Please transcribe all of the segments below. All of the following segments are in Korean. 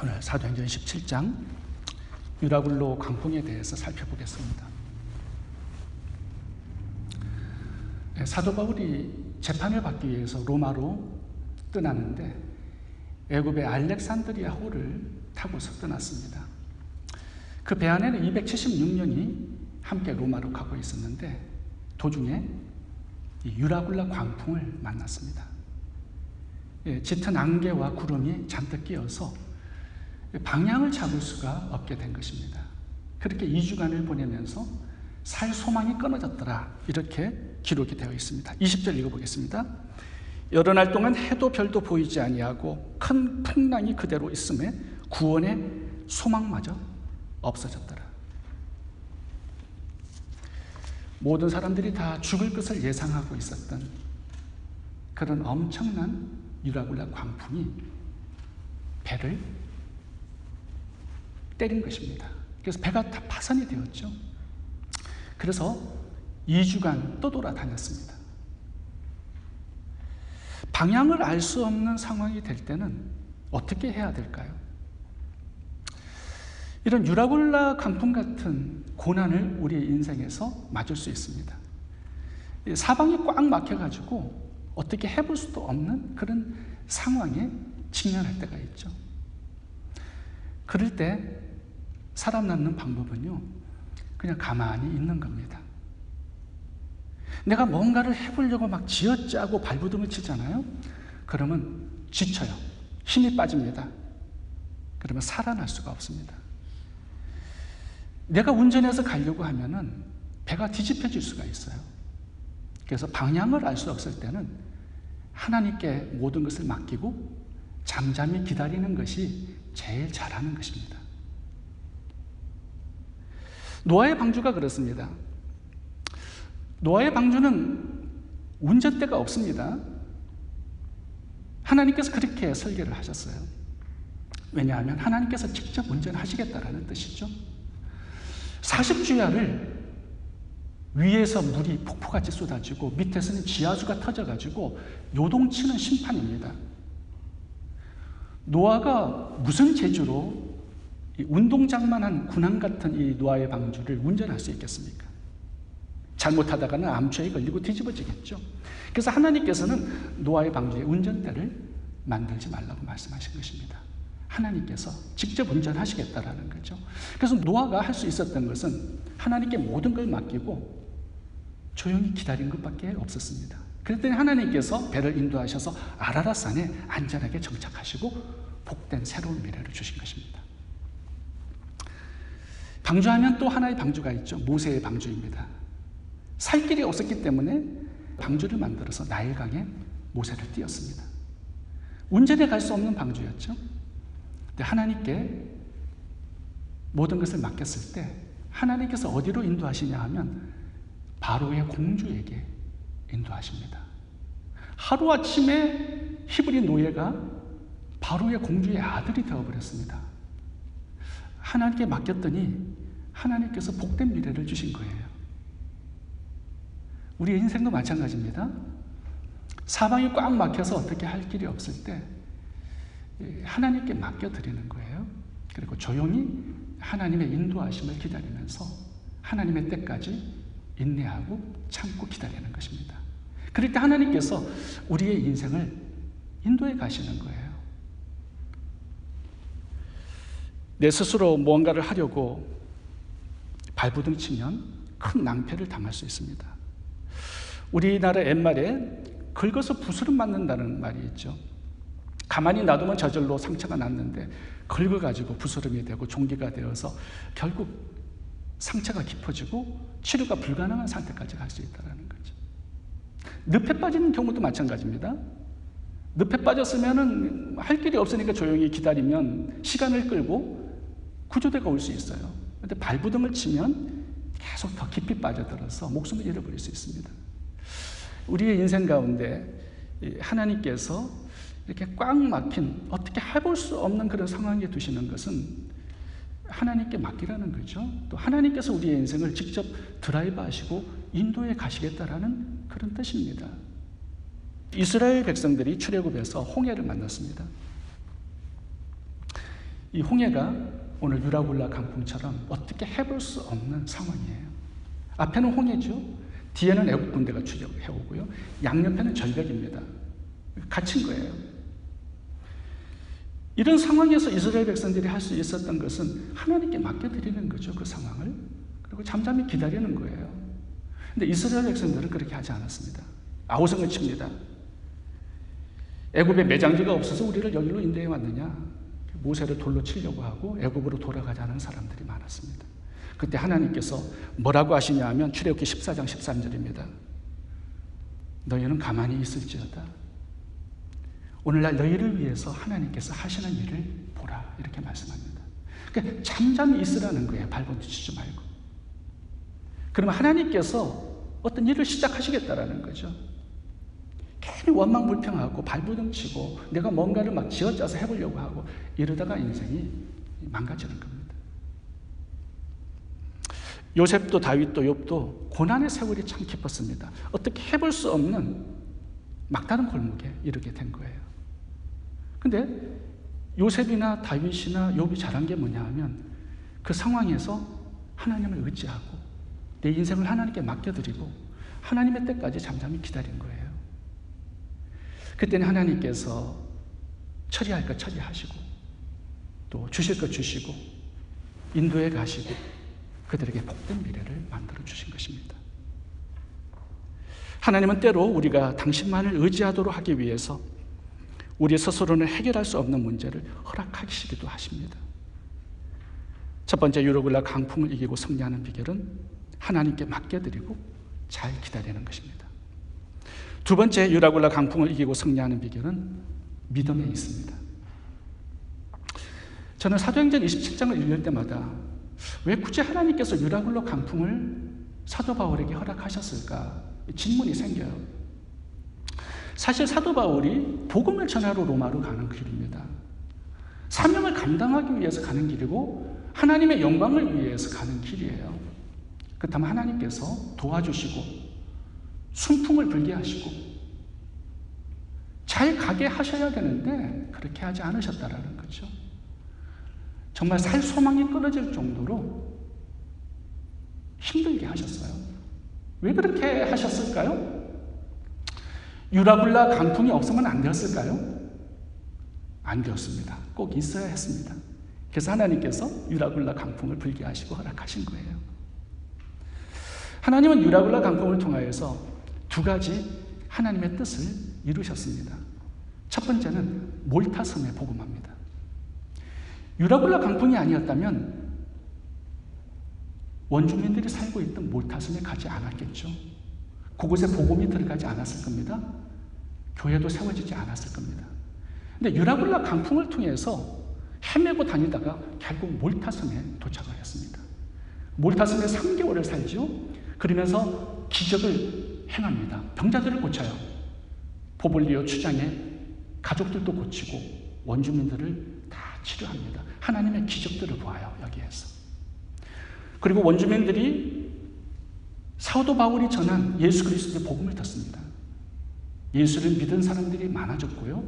오늘 사도행전 17장 유라굴로 광풍에 대해서 살펴보겠습니다. 사도 바울이 재판을 받기 위해서 로마로 떠나는데 애굽의 알렉산드리아 호를 타고서 떠났습니다. 그 배 안에는 276년이 함께 로마로 가고 있었는데 도중에 유라굴라 광풍을 만났습니다. 짙은 안개와 구름이 잔뜩 끼어서 방향을 잡을 수가 없게 된 것입니다. 그렇게 2주간을 보내면서 살 소망이 끊어졌더라, 이렇게 기록이 되어 있습니다. 20절 읽어보겠습니다. 여러 날 동안 해도 별도 보이지 아니하고 큰 풍랑이 그대로 있음에 구원의 소망마저 없어졌더라. 모든 사람들이 다 죽을 것을 예상하고 있었던 그런 엄청난 유라굴라 광풍이 배를 때린 것입니다. 그래서 배가 다 파산이 되었죠. 그래서 2주간 떠돌아다녔습니다. 방향을 알 수 없는 상황이 될 때는 어떻게 해야 될까요? 이런 유라굴라 강풍 같은 고난을 우리의 인생에서 맞을 수 있습니다. 사방이 꽉 막혀가지고 어떻게 해볼 수도 없는 그런 상황에 직면할 때가 있죠. 그럴 때 살아남는 방법은요, 그냥 가만히 있는 겁니다. 내가 뭔가를 해보려고 막 쥐어짜고 발버둥을 치잖아요. 그러면 지쳐요. 힘이 빠집니다. 그러면 살아날 수가 없습니다. 내가 운전해서 가려고 하면은 배가 뒤집혀질 수가 있어요. 그래서 방향을 알 수 없을 때는 하나님께 모든 것을 맡기고 잠잠히 기다리는 것이 제일 잘하는 것입니다. 노아의 방주가 그렇습니다. 노아의 방주는 운전대가 없습니다. 하나님께서 그렇게 설계를 하셨어요. 왜냐하면 하나님께서 직접 운전하시겠다라는 뜻이죠. 40주야를 위에서 물이 폭포같이 쏟아지고 밑에서는 지하수가 터져가지고 요동치는 심판입니다. 노아가 무슨 재주로 운동장만한 군함 같은 이 노아의 방주를 운전할 수 있겠습니까? 잘못하다가는 암초에 걸리고 뒤집어지겠죠. 그래서 하나님께서는 노아의 방주에 운전대를 만들지 말라고 말씀하신 것입니다. 하나님께서 직접 운전하시겠다라는 거죠. 그래서 노아가 할 수 있었던 것은 하나님께 모든 걸 맡기고 조용히 기다린 것밖에 없었습니다. 그랬더니 하나님께서 배를 인도하셔서 아라랏산에 안전하게 정착하시고 복된 새로운 미래를 주신 것입니다. 방주하면 또 하나의 방주가 있죠. 모세의 방주입니다. 살 길이 없었기 때문에 방주를 만들어서 나일강에 모세를 띄웠습니다. 운전해 갈 수 없는 방주였죠. 근데 하나님께 모든 것을 맡겼을 때 하나님께서 어디로 인도하시냐 하면 바로의 공주에게 인도하십니다. 하루아침에 히브리 노예가 바로의 공주의 아들이 되어버렸습니다. 하나님께 맡겼더니 하나님께서 복된 미래를 주신 거예요. 우리의 인생도 마찬가지입니다. 사방이 꽉 막혀서 어떻게 할 길이 없을 때 하나님께 맡겨드리는 거예요. 그리고 조용히 하나님의 인도하심을 기다리면서 하나님의 때까지 인내하고 참고 기다리는 것입니다. 그럴 때 하나님께서 우리의 인생을 인도해 가시는 거예요. 내 스스로 무언가를 하려고 발버둥 치면 큰 낭패를 당할 수 있습니다. 우리나라 옛말에 긁어서 부스럼 맞는다는 말이 있죠. 가만히 놔두면 저절로 상처가 났는데 긁어가지고 부스럼이 되고 종기가 되어서 결국 상처가 깊어지고 치료가 불가능한 상태까지 갈 수 있다는 거죠. 늪에 빠지는 경우도 마찬가지입니다. 늪에 빠졌으면 할 길이 없으니까 조용히 기다리면 시간을 끌고 구조대가 올 수 있어요. 그런데 발버둥을 치면 계속 더 깊이 빠져들어서 목숨을 잃어버릴 수 있습니다. 우리의 인생 가운데 하나님께서 이렇게 꽉 막힌 어떻게 해볼 수 없는 그런 상황에 두시는 것은 하나님께 맡기라는 거죠. 또 하나님께서 우리의 인생을 직접 드라이브하시고 인도해 가시겠다라는 그런 뜻입니다. 이스라엘 백성들이 출애굽에서 홍해를 만났습니다. 이 홍해가 오늘 유라굴라 강풍처럼 어떻게 해볼 수 없는 상황이에요. 앞에는 홍해죠. 뒤에는 애국 군대가 추격해오고요. 양옆에는 절벽입니다. 갇힌 거예요. 이런 상황에서 이스라엘 백성들이 할 수 있었던 것은 하나님께 맡겨드리는 거죠. 그 상황을. 그리고 잠잠히 기다리는 거예요. 근데 이스라엘 백성들은 그렇게 하지 않았습니다. 아우성을 칩니다. 애굽에 매장지가 없어서 우리를 여기로 인도해 왔느냐. 모세를 돌로 치려고 하고 애굽으로 돌아가자는 사람들이 많았습니다. 그때 하나님께서 뭐라고 하시냐 하면 출애굽기 14장 13절입니다. 너희는 가만히 있을지어다. 오늘날 너희를 위해서 하나님께서 하시는 일을 보라. 이렇게 말씀합니다. 그러니까 잠잠히 있으라는 거예요. 발버둥치지 말고. 그러면 하나님께서 어떤 일을 시작하시겠다라는 거죠. 괜히 원망불평하고 발부둥치고 내가 뭔가를 막 쥐어짜서 해보려고 하고 이러다가 인생이 망가지는 겁니다. 요셉도 다윗도 욥도 고난의 세월이 참 깊었습니다. 어떻게 해볼 수 없는 막다른 골목에 이르게 된 거예요. 근데 요셉이나 다윗이나 욥이 잘한 게 뭐냐 하면 그 상황에서 하나님을 의지하고 내 인생을 하나님께 맡겨드리고 하나님의 때까지 잠잠히 기다린 거예요. 그때는 하나님께서 처리할 것 처리하시고 또 주실 것 주시고 인도에 가시고 그들에게 복된 미래를 만들어 주신 것입니다. 하나님은 때로 우리가 당신만을 의지하도록 하기 위해서 우리 스스로는 해결할 수 없는 문제를 허락하시기도 하십니다. 첫 번째 유라굴라 강풍을 이기고 승리하는 비결은 하나님께 맡겨드리고 잘 기다리는 것입니다. 두 번째 유라굴라 강풍을 이기고 승리하는 비결은 믿음에 있습니다. 저는 사도행전 27장을 읽을 때마다 왜 굳이 하나님께서 유라굴라 강풍을 사도 바울에게 허락하셨을까? 질문이 생겨요. 사실 사도 바울이 복음을 전하러 로마로 가는 길입니다. 사명을 감당하기 위해서 가는 길이고 하나님의 영광을 위해서 가는 길이에요. 그렇다면 하나님께서 도와주시고 순풍을 불게 하시고 잘 가게 하셔야 되는데 그렇게 하지 않으셨다라는 거죠. 정말 살 소망이 끊어질 정도로 힘들게 하셨어요. 왜 그렇게 하셨을까요? 유라굴라 강풍이 없으면 안 되었을까요? 안 되었습니다. 꼭 있어야 했습니다. 그래서 하나님께서 유라굴라 강풍을 불게 하시고 허락하신 거예요. 하나님은 유라굴라 강풍을 통하여서 두 가지 하나님의 뜻을 이루셨습니다. 첫 번째는 몰타섬에 복음합니다. 유라굴라 강풍이 아니었다면 원주민들이 살고 있던 몰타섬에 가지 않았겠죠. 그곳에 복음이 들어가지 않았을 겁니다. 교회도 세워지지 않았을 겁니다. 근데 유라굴라 강풍을 통해서 헤매고 다니다가 결국 몰타섬에 도착을 했습니다. 몰타섬에 3개월을 살죠. 그러면서 기적을 행합니다. 병자들을 고쳐요. 포블리오 추장의 가족들도 고치고 원주민들을 다 치료합니다. 하나님의 기적들을 보아요. 여기에서. 그리고 원주민들이 사도 바울이 전한 예수 그리스도의 복음을 듣습니다. 예수를 믿은 사람들이 많아졌고요.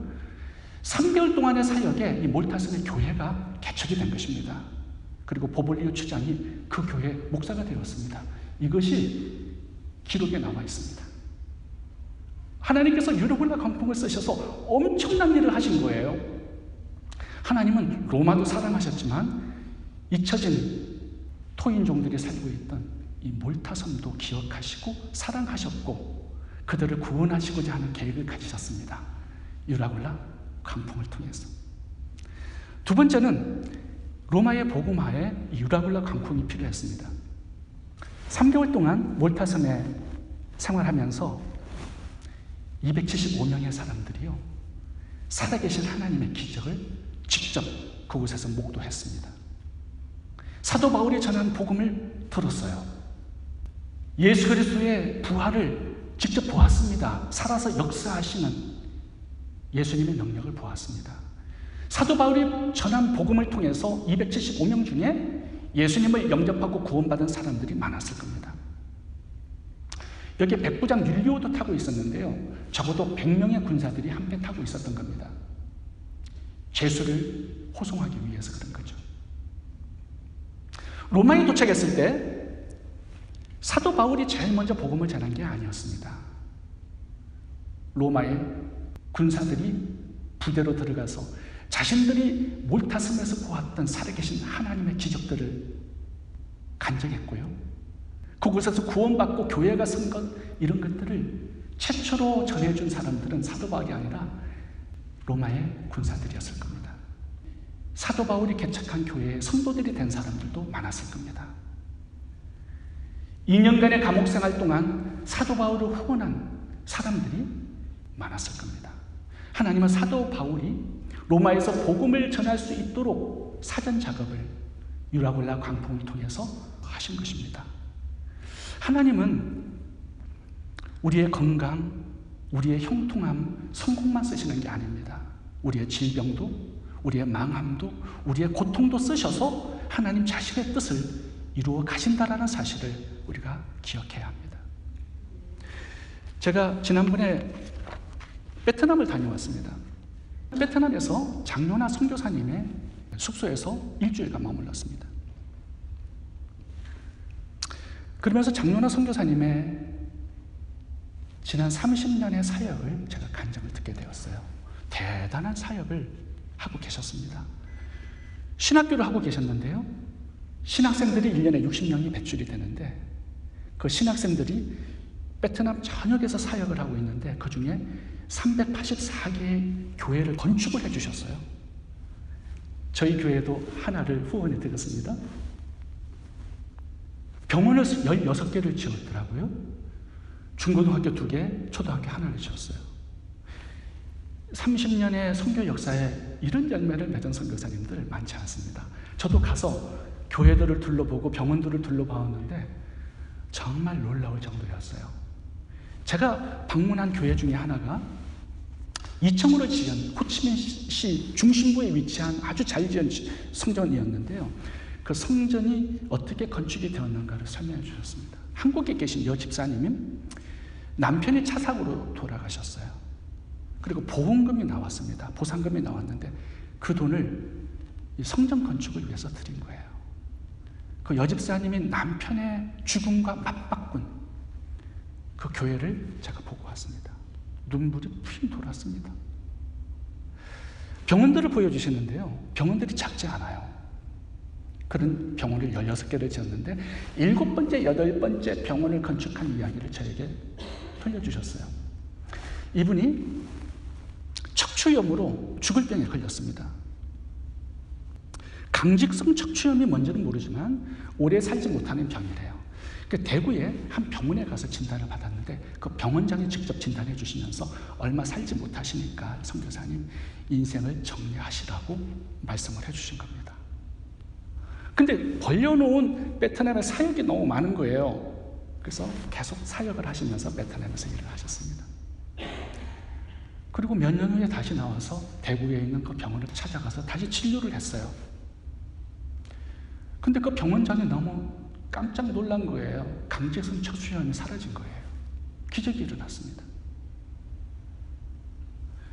3개월 동안의 사역에 이 몰타섬의 교회가 개척이 된 것입니다. 그리고 포블리오 추장이 그 교회 목사가 되었습니다. 이것이 기록에 나와 있습니다. 하나님께서 유라굴라 강풍을 쓰셔서 엄청난 일을 하신 거예요. 하나님은 로마도 사랑하셨지만 잊혀진 토인종들이 살고 있던 이 몰타섬도 기억하시고 사랑하셨고 그들을 구원하시고자 하는 계획을 가지셨습니다. 유라굴라 강풍을 통해서. 두 번째는 로마의 복음화에 유라굴라 강풍이 필요했습니다. 3개월 동안 몰타섬에 생활하면서 275명의 사람들이요, 살아계신 하나님의 기적을 직접 그곳에서 목도했습니다. 사도 바울이 전한 복음을 들었어요. 예수 그리스도의 부활을 직접 보았습니다. 살아서 역사하시는 예수님의 능력을 보았습니다. 사도 바울이 전한 복음을 통해서 275명 중에 예수님을 영접하고 구원받은 사람들이 많았을 겁니다. 여기에 백부장 율리오도 타고 있었는데요. 적어도 100명의 군사들이 함께 타고 있었던 겁니다. 죄수를 호송하기 위해서 그런 거죠. 로마에 도착했을 때 사도 바울이 제일 먼저 복음을 전한 게 아니었습니다. 로마의 군사들이 부대로 들어가서 자신들이 몰타섬에서 보았던 살아계신 하나님의 기적들을 간증했고요. 그곳에서 구원받고 교회가 선 것, 이런 것들을 최초로 전해준 사람들은 사도 바울이 아니라 로마의 군사들이었을 겁니다. 사도 바울이 개척한 교회에 성도들이 된 사람들도 많았을 겁니다. 2년간의 감옥 생활 동안 사도 바울을 후원한 사람들이 많았을 겁니다. 하나님은 사도 바울이 로마에서 복음을 전할 수 있도록 사전 작업을 유라굴라 광풍을 통해서 하신 것입니다. 하나님은 우리의 건강, 우리의 형통함, 성공만 쓰시는 게 아닙니다. 우리의 질병도, 우리의 망함도, 우리의 고통도 쓰셔서 하나님 자신의 뜻을 이루어 가신다라는 사실을 우리가 기억해야 합니다. 제가 지난번에 베트남을 다녀왔습니다. 베트남에서 장로나 선교사님의 숙소에서 일주일간 머물렀습니다. 그러면서 장로나 선교사님의 지난 30년의 사역을 제가 간증을 듣게 되었어요. 대단한 사역을 하고 계셨습니다. 신학교를 하고 계셨는데요. 신학생들이 1년에 60명이 배출이 되는데 그 신학생들이 베트남 전역에서 사역을 하고 있는데 그 중에 384개의 교회를 건축을 해주셨어요. 저희 교회도 하나를 후원해 드렸습니다. 병원을 16개를 지었더라고요. 중고등학교 2개, 초등학교 하나를 지었어요. 30년의 선교 역사에 이런 열매를 맺은 선교사님들 많지 않습니다. 저도 가서 교회들을 둘러보고 병원들을 둘러봤는데 정말 놀라울 정도였어요. 제가 방문한 교회 중에 하나가 2층으로 지은 호치민시 중심부에 위치한 아주 잘 지은 성전이었는데요. 그 성전이 어떻게 건축이 되었는가를 설명해 주셨습니다. 한국에 계신 여 집사님이 남편이 차 사고로 돌아가셨어요. 그리고 보험금이 나왔습니다. 보상금이 나왔는데 그 돈을 이 성전 건축을 위해서 드린 거예요. 그 여집사님이 남편의 죽음과 맞바꾼 그 교회를 제가 보고 왔습니다. 눈물이 푹 돌았습니다. 병원들을 보여주시는데요. 병원들이 작지 않아요. 그런 병원을 16개를 지었는데 7번째, 8번째 병원을 건축한 이야기를 저에게 들려주셨어요. 이분이 척추염으로 죽을 병에 걸렸습니다. 강직성 척추염이 뭔지는 모르지만 오래 살지 못하는 병이래요. 대구에 한 병원에 가서 진단을 받았는데 그 병원장이 직접 진단해 주시면서 얼마 살지 못하시니까 선교사님 인생을 정리하시라고 말씀을 해주신 겁니다. 근데 벌려놓은 베트남의 사역이 너무 많은 거예요. 그래서 계속 사역을 하시면서 베트남에서 일을 하셨습니다. 그리고 몇 년 후에 다시 나와서 대구에 있는 그 병원을 찾아가서 다시 진료를 했어요. 근데 그 병원장이 너무 깜짝 놀란 거예요. 강직성 척추염이 사라진 거예요. 기적이 일어났습니다.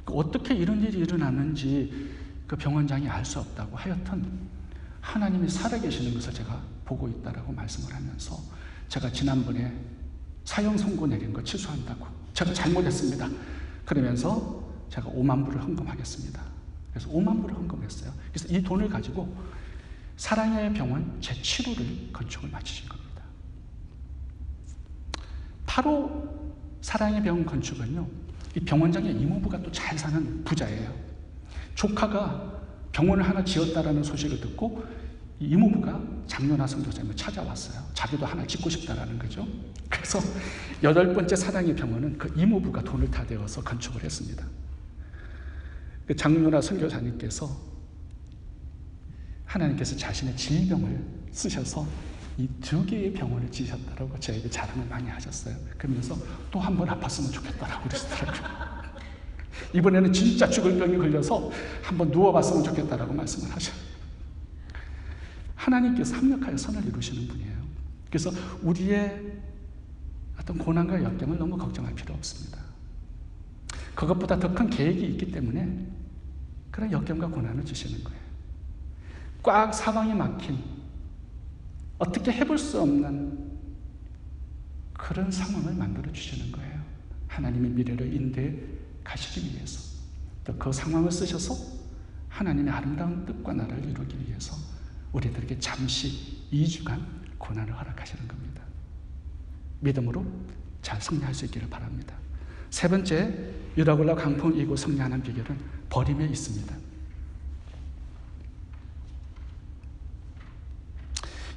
어떻게 이런 일이 일어났는지 그 병원장이 알 수 없다고 하여튼 하나님이 살아계시는 것을 제가 보고 있다라고 말씀을 하면서 제가 지난번에 사형 선고 내린 거 취소한다고 제가 잘못했습니다. 그러면서 제가 5만 불을 헌금하겠습니다. 그래서 5만 불을 헌금했어요. 그래서 이 돈을 가지고 사랑의 병원 제7호를 건축을 마치신 겁니다. 바로 사랑의 병원 건축은요, 이 병원장의 이모부가 또 잘 사는 부자예요. 조카가 병원을 하나 지었다라는 소식을 듣고 이 이모부가 장로나 선교사님을 찾아왔어요. 자기도 하나 짓고 싶다라는 거죠. 그래서 8번째 사랑의 병원은 그 이모부가 돈을 다 대어서 건축을 했습니다. 그 장로나 선교사님께서 하나님께서 자신의 질병을 쓰셔서 이 2개의 병원을 지으셨다라고 저에게 자랑을 많이 하셨어요. 그러면서 또 한 번 아팠으면 좋겠다라고 그러시더라고요. 이번에는 진짜 죽을 병이 걸려서 한번 누워봤으면 좋겠다라고 말씀을 하셔요. 하나님께서 합력하여 선을 이루시는 분이에요. 그래서 우리의 어떤 고난과 역경을 너무 걱정할 필요 없습니다. 그것보다 더 큰 계획이 있기 때문에 그런 역경과 고난을 주시는 거예요. 꽉 사방이 막힌, 어떻게 해볼 수 없는 그런 상황을 만들어 주시는 거예요. 하나님의 미래를 인도해 가시기 위해서, 또 그 상황을 쓰셔서 하나님의 아름다운 뜻과 나라를 이루기 위해서 우리들에게 잠시 2주간 고난을 허락하시는 겁니다. 믿음으로 잘 승리할 수 있기를 바랍니다. 세 번째, 유라굴라 강풍을 이기고 승리하는 비결은 버림에 있습니다.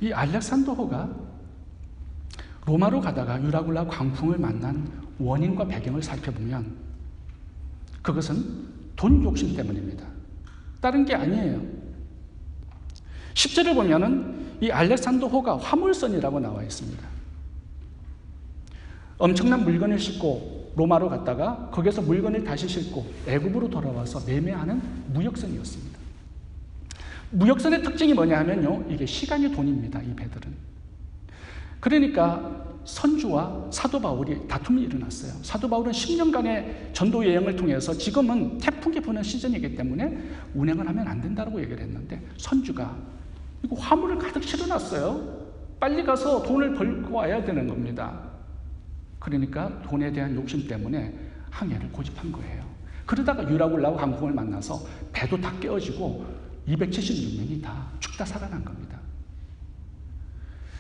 이 알렉산더호가 로마로 가다가 유라굴라 광풍을 만난 원인과 배경을 살펴보면 그것은 돈 욕심 때문입니다. 다른 게 아니에요. 10절을 보면은 이 알렉산더호가 화물선이라고 나와 있습니다. 엄청난 물건을 싣고 로마로 갔다가 거기서 물건을 다시 싣고 애굽으로 돌아와서 매매하는 무역선이었습니다. 무역선의 특징이 뭐냐 하면요, 이게 시간이 돈입니다. 이 배들은. 그러니까 선주와 사도 바울이 다툼이 일어났어요. 사도 바울은 10년간의 전도 여행을 통해서 지금은 태풍이 부는 시즌이기 때문에 운행을 하면 안 된다고 얘기를 했는데, 선주가 이거 화물을 가득 실어놨어요. 빨리 가서 돈을 벌고 와야 되는 겁니다. 그러니까 돈에 대한 욕심 때문에 항해를 고집한 거예요. 그러다가 유라굴라 강풍을 만나서 배도 다 깨어지고 276명이 다 죽다 살아난 겁니다.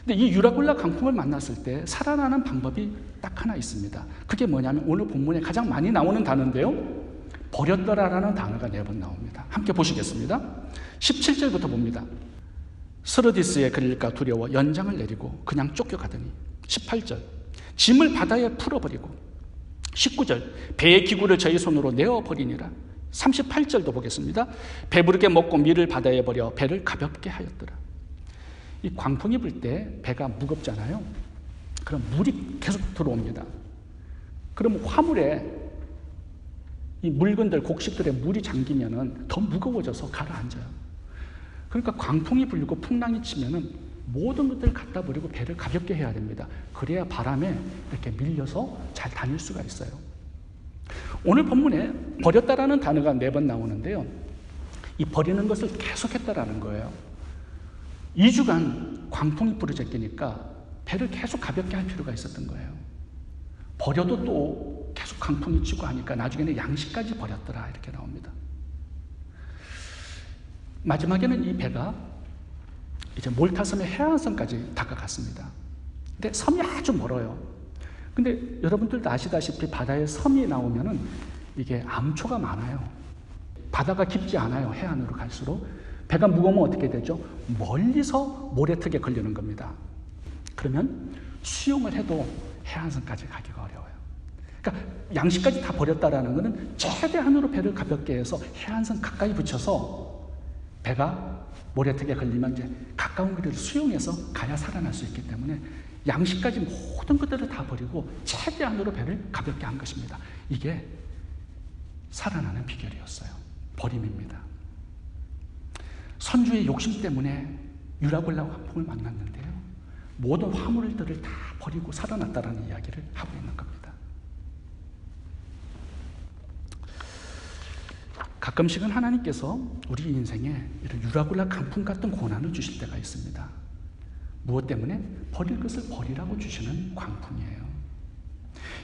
근데 이 유라굴라 강풍을 만났을 때 살아나는 방법이 딱 하나 있습니다. 그게 뭐냐면 오늘 본문에 가장 많이 나오는 단어인데요, 버렸더라라는 단어가 4번 나옵니다. 함께 보시겠습니다. 17절부터 봅니다. 스르디스에 그릴까 두려워 연장을 내리고 그냥 쫓겨가더니, 18절 짐을 바다에 풀어버리고, 19절 배의 기구를 저희 손으로 내어버리니라. 38절도 보겠습니다. 배부르게 먹고 밀을 바다에 버려 배를 가볍게 하였더라. 이 광풍이 불 때 배가 무겁잖아요. 그럼 물이 계속 들어옵니다. 그럼 화물에 이 물건들, 곡식들에 물이 잠기면은 더 무거워져서 가라앉아요. 그러니까 광풍이 불고 풍랑이 치면은 모든 것들을 갖다 버리고 배를 가볍게 해야 됩니다. 그래야 바람에 이렇게 밀려서 잘 다닐 수가 있어요. 오늘 본문에 버렸다라는 단어가 4번 나오는데요, 이 버리는 것을 계속했다라는 거예요. 2주간 광풍이 부르짖으니까 배를 계속 가볍게 할 필요가 있었던 거예요. 버려도 또 계속 광풍이 치고 하니까 나중에는 양식까지 버렸더라, 이렇게 나옵니다. 마지막에는 이 배가 이제 몰타섬의 해안선까지 다가갔습니다. 근데 섬이 아주 멀어요. 근데 여러분들도 아시다시피 바다에 섬이 나오면은 이게 암초가 많아요. 바다가 깊지 않아요. 해안으로 갈수록. 배가 무거우면 어떻게 되죠? 멀리서 모래턱에 걸리는 겁니다. 그러면 수영을 해도 해안선까지 가기가 어려워요. 그러니까 양식까지 다 버렸다라는 것은 최대한으로 배를 가볍게 해서 해안선 가까이 붙여서 배가 모래턱에 걸리면 이제 가까운 거리를 수용해서 가야 살아날 수 있기 때문에 양식까지 모든 것들을 다 버리고 최대한으로 배를 가볍게 한 것입니다. 이게 살아나는 비결이었어요. 버림입니다. 선주의 욕심 때문에 유라굴라 광풍을 만났는데요, 모든 화물들을 다 버리고 살아났다라는 이야기를 하고 있는 겁니다. 가끔씩은 하나님께서 우리 인생에 이런 유라굴라 강풍 같은 고난을 주실 때가 있습니다. 무엇 때문에? 버릴 것을 버리라고 주시는 광풍이에요.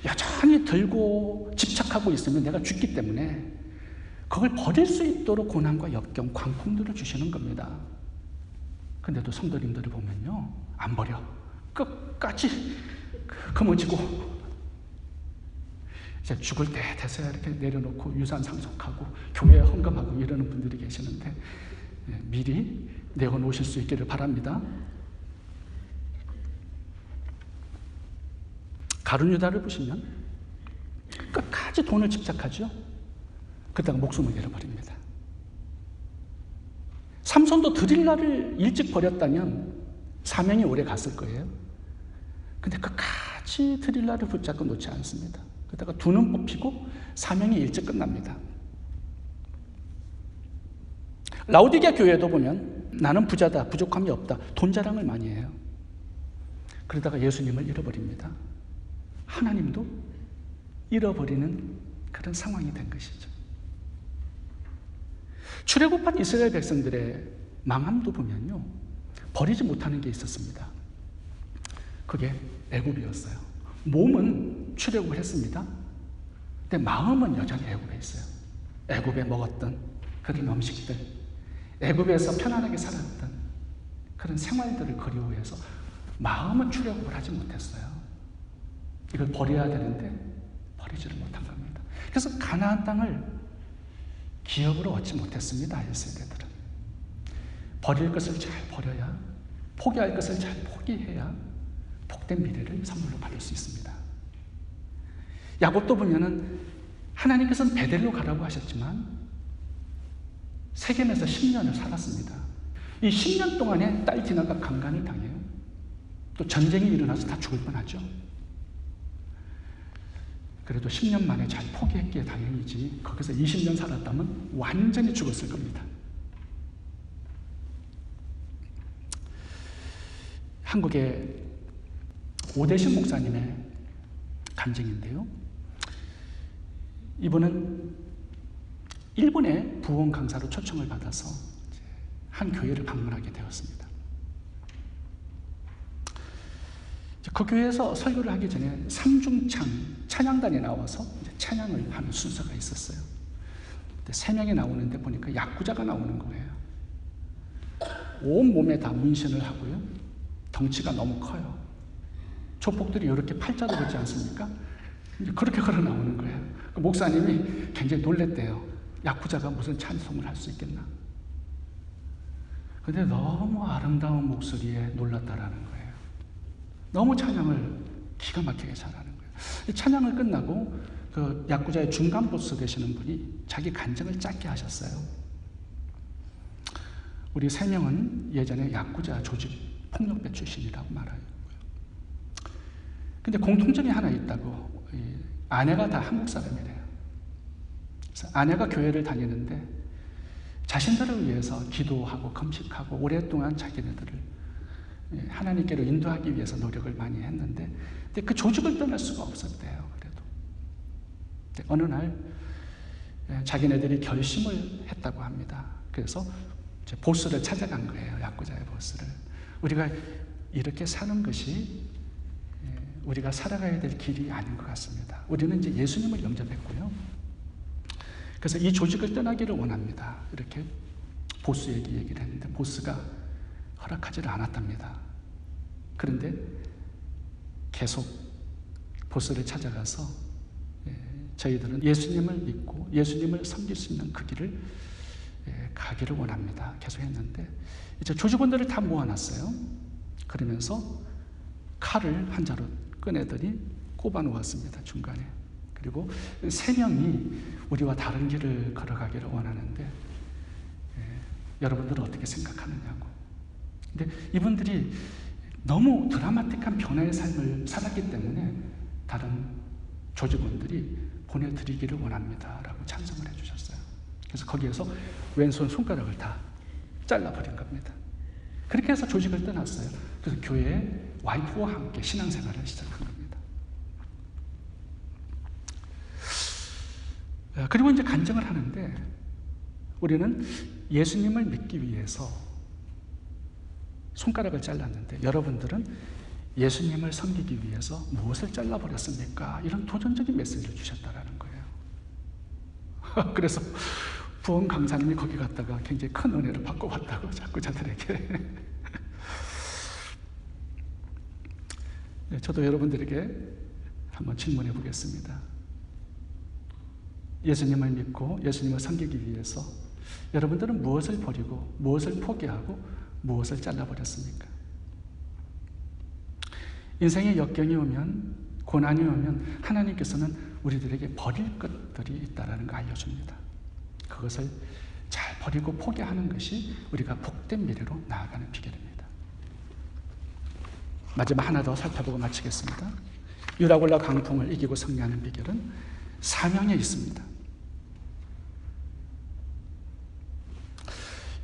여전히 들고 집착하고 있으면 내가 죽기 때문에 그걸 버릴 수 있도록 고난과 역경, 광풍들을 주시는 겁니다. 근데도 성도님들을 보면요, 안 버려. 끝까지 거머쥐고 이제 죽을 때 돼서야 이렇게 내려놓고 유산 상속하고 교회에 헌금하고 이러는 분들이 계시는데, 미리 내어놓으실 수 있기를 바랍니다. 가룟유다를 보시면 끝까지 돈을 집착하죠. 그러다가 목숨을 잃어버립니다. 삼손도 드릴라를 일찍 버렸다면 사명이 오래 갔을 거예요. 근데 끝까지 드릴라를 붙잡고 놓지 않습니다. 그러다가 두 눈 뽑히고 사명이 일찍 끝납니다. 라오디게아 교회도 보면 나는 부자다, 부족함이 없다, 돈 자랑을 많이 해요. 그러다가 예수님을 잃어버립니다. 하나님도 잃어버리는 그런 상황이 된 것이죠. 출애굽한 이스라엘 백성들의 망함도 보면요, 버리지 못하는 게 있었습니다. 그게 애굽이었어요. 몸은 출애굽을 했습니다. 근데 마음은 여전히 애굽에 있어요. 애굽에 먹었던 그런 음식들, 애굽에서 편안하게 살았던 그런 생활들을 그리워해서 마음은 출애굽을 하지 못했어요. 이걸 버려야 되는데 버리지를 못한 겁니다. 그래서 가나안 땅을 기업으로 얻지 못했습니다. 1세대들은. 버릴 것을 잘 버려야, 포기할 것을 잘 포기해야 복된 미래를 선물로 받을 수 있습니다. 야곱도 보면은 하나님께서는 베델로 가라고 하셨지만 세겜에서 10년을 살았습니다. 이 10년 동안에 딸 디나가 강간을 당해요. 또 전쟁이 일어나서 다 죽을 뻔하죠. 그래도 10년 만에 잘 포기했기에 다행이지, 거기서 20년 살았다면 완전히 죽었을 겁니다. 한국의 오대신 목사님의 간증인데요, 이분은 일본의 부흥 강사로 초청을 받아서 한 교회를 방문하게 되었습니다. 그 교회에서 설교를 하기 전에 삼중창 찬양단에 나와서 찬양을 하는 순서가 있었어요. 근데 3명이 나오는데 보니까 야쿠자가 나오는 거예요. 온 몸에 다 문신을 하고요, 덩치가 너무 커요. 조폭들이 이렇게 팔자도 걷지 않습니까? 이제 그렇게 걸어 나오는 거예요. 그 목사님이 굉장히 놀랬대요. 야쿠자가 무슨 찬송을 할 수 있겠나? 근데 너무 아름다운 목소리에 놀랐다라는 거예요. 너무 찬양을 기가 막히게 잘하는 거예요. 찬양을 끝나고 그 야쿠자의 중간 보스 되시는 분이 자기 간증을 짧게 하셨어요. 우리 3명은 예전에 야쿠자 조직 폭력배 출신이라고 말해요. 근데 공통점이 하나 있다고. 아내가 다 한국 사람이래요. 그래서 아내가 교회를 다니는데 자신들을 위해서 기도하고 금식하고 오랫동안 자기네들을 하나님께로 인도하기 위해서 노력을 많이 했는데, 근데 그 조직을 떠날 수가 없었대요. 그래도 어느 날 자기네들이 결심을 했다고 합니다. 그래서 보스를 찾아간 거예요. 야쿠자의 보스를. 우리가 이렇게 사는 것이 우리가 살아가야 될 길이 아닌 것 같습니다. 우리는 이제 예수님을 영접했고요. 그래서 이 조직을 떠나기를 원합니다. 이렇게 보스에게 얘기를 했는데 보스가 허락하지를 않았답니다. 그런데 계속 보스를 찾아가서 저희들은 예수님을 믿고 예수님을 섬길 수 있는 그 길을 가기를 원합니다. 계속 했는데 이제 조직원들을 다 모아놨어요. 그러면서 칼을 한 자루 꺼내더니 꼽아 놓았습니다. 중간에. 그리고 3명이 우리와 다른 길을 걸어가기를 원하는데 여러분들은 어떻게 생각하느냐고. 근데 이분들이 너무 드라마틱한 변화의 삶을 살았기 때문에 다른 조직원들이 보내드리기를 원합니다 라고 찬성을 해주셨어요. 그래서 거기에서 왼손 손가락을 다 잘라버린 겁니다. 그렇게 해서 조직을 떠났어요. 그래서 교회에 와이프와 함께 신앙생활을 시작한 겁니다. 그리고 이제 간증을 하는데 우리는 예수님을 믿기 위해서 손가락을 잘랐는데 여러분들은 예수님을 섬기기 위해서 무엇을 잘라버렸습니까? 이런 도전적인 메시지를 주셨다라는 거예요. 그래서 부흥 강사님이 거기 갔다가 굉장히 큰 은혜를 받고 왔다고 자꾸 저들에게. 저도 여러분들에게 한번 질문해 보겠습니다. 예수님을 믿고 예수님을 섬기기 위해서 여러분들은 무엇을 버리고 무엇을 포기하고 무엇을 잘라버렸습니까? 인생의 역경이 오면, 고난이 오면 하나님께서는 우리들에게 버릴 것들이 있다는 걸 알려줍니다. 그것을 잘 버리고 포기하는 것이 우리가 복된 미래로 나아가는 비결입니다. 마지막 하나 더 살펴보고 마치겠습니다. 유라굴라 강풍을 이기고 승리하는 비결은 사명에 있습니다.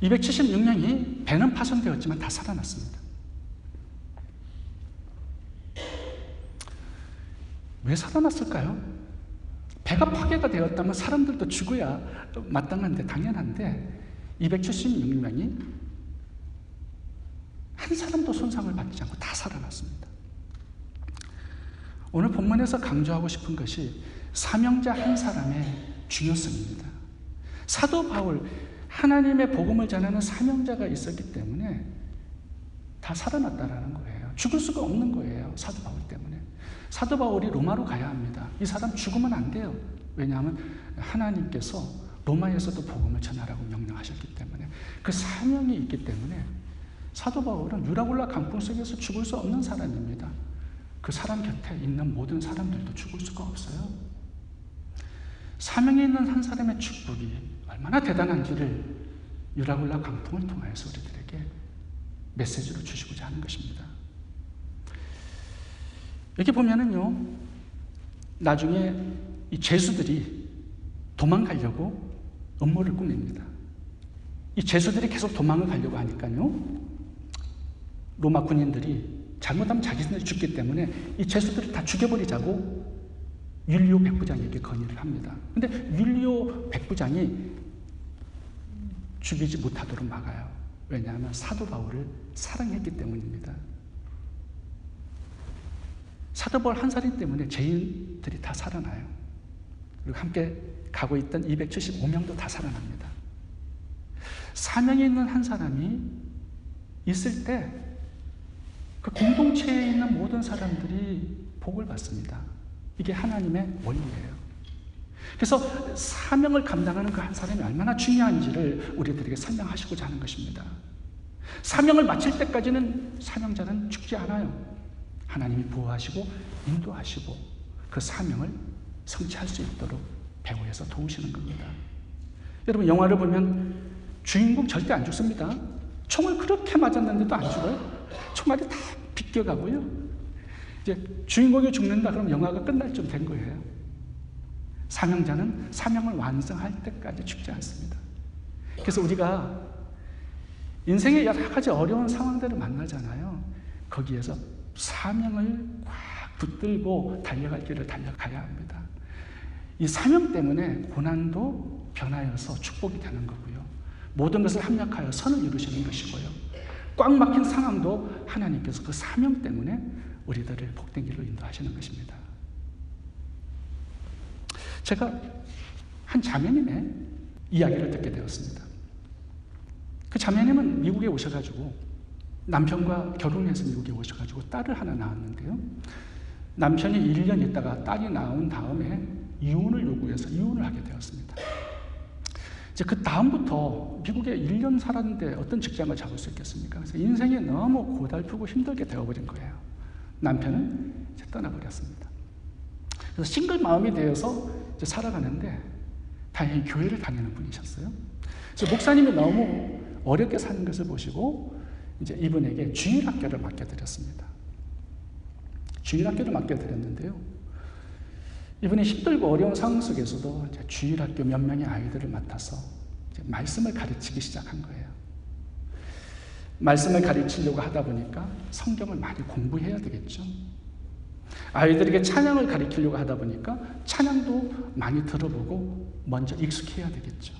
276명이 배는 파손되었지만 다 살아났습니다. 왜 살아났을까요? 배가 파괴가 되었다면 사람들도 죽어야 마땅한데 당연한데 276명이 한 사람도 손상을 받지 않고 다 살아났습니다. 오늘 본문에서 강조하고 싶은 것이 사명자 한 사람의 중요성입니다. 사도 바울, 하나님의 복음을 전하는 사명자가 있었기 때문에 다 살아났다라는 거예요. 죽을 수가 없는 거예요. 사도 바울 때문에. 사도 바울이 로마로 가야 합니다. 이 사람 죽으면 안 돼요. 왜냐하면 하나님께서 로마에서도 복음을 전하라고 명령하셨기 때문에, 그 사명이 있기 때문에 사도 바울은 유라굴라 강풍 속에서 죽을 수 없는 사람입니다. 그 사람 곁에 있는 모든 사람들도 죽을 수가 없어요. 사명에 있는 한 사람의 축복이 얼마나 대단한지를 유라굴라 강풍을 통해서 우리들에게 메시지로 주시고자 하는 것입니다. 여기 보면은요, 나중에 이 죄수들이 도망가려고 음모를 꾸밉니다. 이 죄수들이 계속 도망을 가려고 하니까요, 로마 군인들이 잘못하면 자기들이 죽기 때문에 이 죄수들을 다 죽여버리자고 율리오 백부장에게 건의를 합니다. 근데 율리오 백부장이 죽이지 못하도록 막아요. 왜냐하면 사도 바울을 사랑했기 때문입니다. 사도 바울 한 살인 때문에 죄인들이 다 살아나요. 그리고 함께 가고 있던 275명도 다 살아납니다. 사명이 있는 한 사람이 있을 때 그 공동체에 있는 모든 사람들이 복을 받습니다. 이게 하나님의 원리예요. 그래서 사명을 감당하는 그 한 사람이 얼마나 중요한지를 우리들에게 설명하시고자 하는 것입니다. 사명을 마칠 때까지는 사명자는 죽지 않아요. 하나님이 보호하시고 인도하시고 그 사명을 성취할 수 있도록 배후에서 도우시는 겁니다. 여러분, 영화를 보면 주인공 절대 안 죽습니다. 총을 그렇게 맞았는데도 안 죽어요. 총알이 다 비껴가고요. 이제 주인공이 죽는다 그러면 영화가 끝날 쯤 된 거예요. 사명자는 사명을 완성할 때까지 죽지 않습니다. 그래서 우리가 인생의 여러 가지 어려운 상황들을 만나잖아요. 거기에서 사명을 꽉 붙들고 달려갈 길을 달려가야 합니다. 이 사명 때문에 고난도 변하여서 축복이 되는 거고요. 모든 것을 합력하여 선을 이루시는 것이고요. 꽉 막힌 상황도 하나님께서 그 사명 때문에 우리들을 복된 길로 인도하시는 것입니다. 제가 한 자매님의 이야기를 듣게 되었습니다. 그 자매님은 미국에 오셔가지고 남편과 결혼해서 미국에 오셔가지고 딸을 하나 낳았는데요. 남편이 1년 있다가 딸이 나온 다음에 이혼을 요구해서 이혼을 하게 되었습니다. 이제 그 다음부터 미국에 1년 살았는데 어떤 직장을 잡을 수 있겠습니까? 그래서 인생이 너무 고달프고 힘들게 되어버린 거예요. 남편은 이제 떠나버렸습니다. 그래서 싱글 마음이 되어서 이제 살아가는데 다행히 교회를 다니는 분이셨어요. 그래서 목사님이 너무 어렵게 사는 것을 보시고 이제 이분에게 주일학교를 맡겨드렸습니다. 주일학교를 맡겨드렸는데요. 이분이 힘들고 어려운 상황 속에서도 이제 주일학교 몇 명의 아이들을 맡아서 이제 말씀을 가르치기 시작한 거예요. 말씀을 가르치려고 하다 보니까 성경을 많이 공부해야 되겠죠. 아이들에게 찬양을 가르치려고 하다 보니까 찬양도 많이 들어보고 먼저 익숙해야 되겠죠.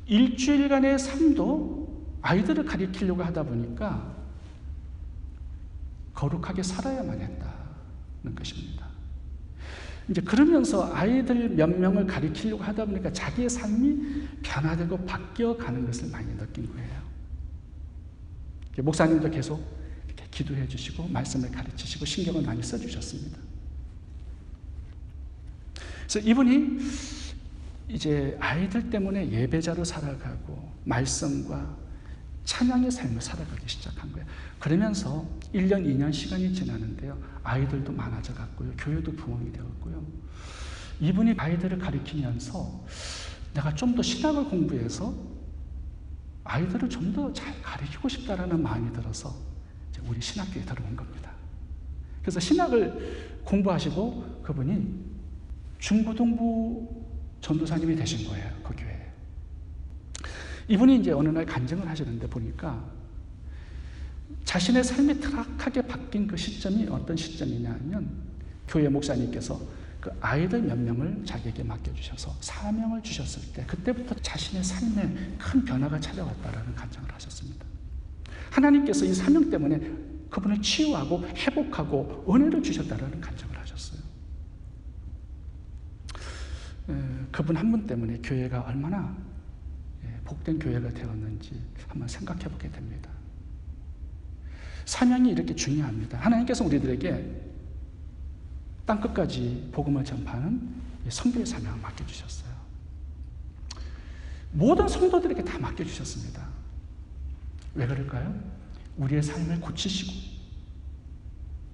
일주일간의 삶도 아이들을 가르치려고 하다 보니까 거룩하게 살아야만 했다는 것입니다. 이제 그러면서 아이들 몇 명을 가르치려고 하다 보니까 자기의 삶이 변화되고 바뀌어가는 것을 많이 느낀 거예요. 목사님도 계속 이렇게 기도해 주시고 말씀을 가르치시고 신경을 많이 써주셨습니다. 그래서 이분이 이제 아이들 때문에 예배자로 살아가고 말씀과 찬양의 삶을 살아가기 시작한 거예요. 그러면서 1년, 2년 시간이 지나는데요. 아이들도 많아져 갔고요. 교회도 부흥이 되었고요. 이분이 아이들을 가르치면서 내가 좀 더 신학을 공부해서 아이들을 좀 더 잘 가르치고 싶다라는 마음이 들어서 이제 우리 신학교에 들어온 겁니다. 그래서 신학을 공부하시고 그분이 중고등부 전도사님이 되신 거예요. 그 교회에. 이분이 이제 어느 날 간증을 하시는데 보니까 자신의 삶이 트락하게 바뀐 그 시점이 어떤 시점이냐 하면 교회 목사님께서 그 아이들 몇 명을 자기에게 맡겨주셔서 사명을 주셨을 때 그때부터 자신의 삶에 큰 변화가 찾아왔다라는 간증을 하셨습니다. 하나님께서 이 사명 때문에 그분을 치유하고 회복하고 은혜를 주셨다라는 간증을 하셨어요. 그분 한 분 때문에 교회가 얼마나 복된 교회가 되었는지 한번 생각해 보게 됩니다. 사명이 이렇게 중요합니다. 하나님께서 우리들에게 땅끝까지 복음을 전파하는 선교의 사명을 맡겨주셨어요. 모든 성도들에게 다 맡겨주셨습니다. 왜 그럴까요? 우리의 삶을 고치시고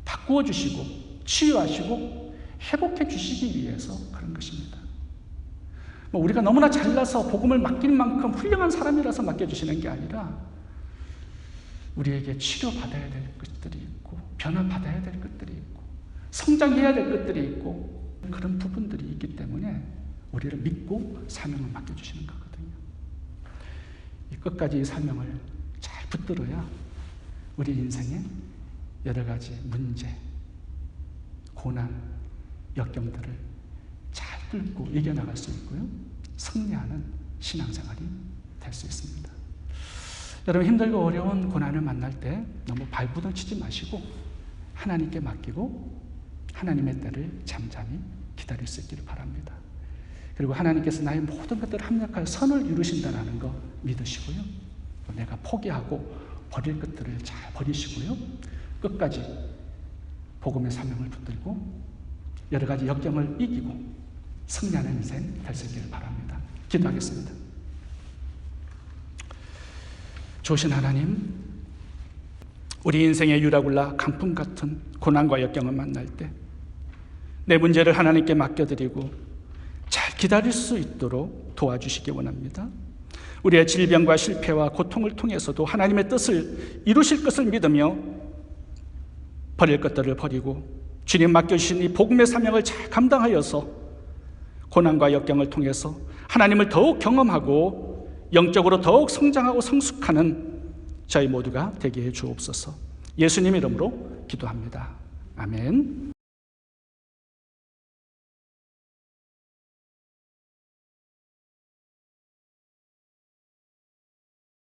바꾸어 주시고 치유하시고 회복해 주시기 위해서 그런 것입니다. 우리가 너무나 잘나서 복음을 맡길 만큼 훌륭한 사람이라서 맡겨주시는 게 아니라 우리에게 치료받아야 될 것들이 있고 변화받아야 될 것들이 있고 성장해야 될 것들이 있고 그런 부분들이 있기 때문에 우리를 믿고 사명을 맡겨주시는 거거든요. 끝까지 이 사명을 잘 붙들어야 우리 인생에 여러 가지 문제, 고난, 역경들을 잘 뚫고 이겨나갈 수 있고요. 승리하는 신앙생활이 될 수 있습니다. 여러분 힘들고 어려운 고난을 만날 때 너무 발부둥 치지 마시고 하나님께 맡기고 하나님의 때를 잠잠히 기다릴 수 있기를 바랍니다. 그리고 하나님께서 나의 모든 것들을 합력하여 선을 이루신다는 거 믿으시고요. 내가 포기하고 버릴 것들을 잘 버리시고요. 끝까지 복음의 사명을 붙들고 여러 가지 역경을 이기고 승리하는 인생 될 수 있기를 바랍니다. 기도하겠습니다. 좋으신 하나님, 우리 인생의 유라굴라 강풍 같은 고난과 역경을 만날 때 내 문제를 하나님께 맡겨드리고 잘 기다릴 수 있도록 도와주시기 원합니다. 우리의 질병과 실패와 고통을 통해서도 하나님의 뜻을 이루실 것을 믿으며 버릴 것들을 버리고 주님 맡겨주신 이 복음의 사명을 잘 감당하여서 고난과 역경을 통해서 하나님을 더욱 경험하고 영적으로 더욱 성장하고 성숙하는 저희 모두가 되게 해 주옵소서. 예수님 이름으로 기도합니다. 아멘.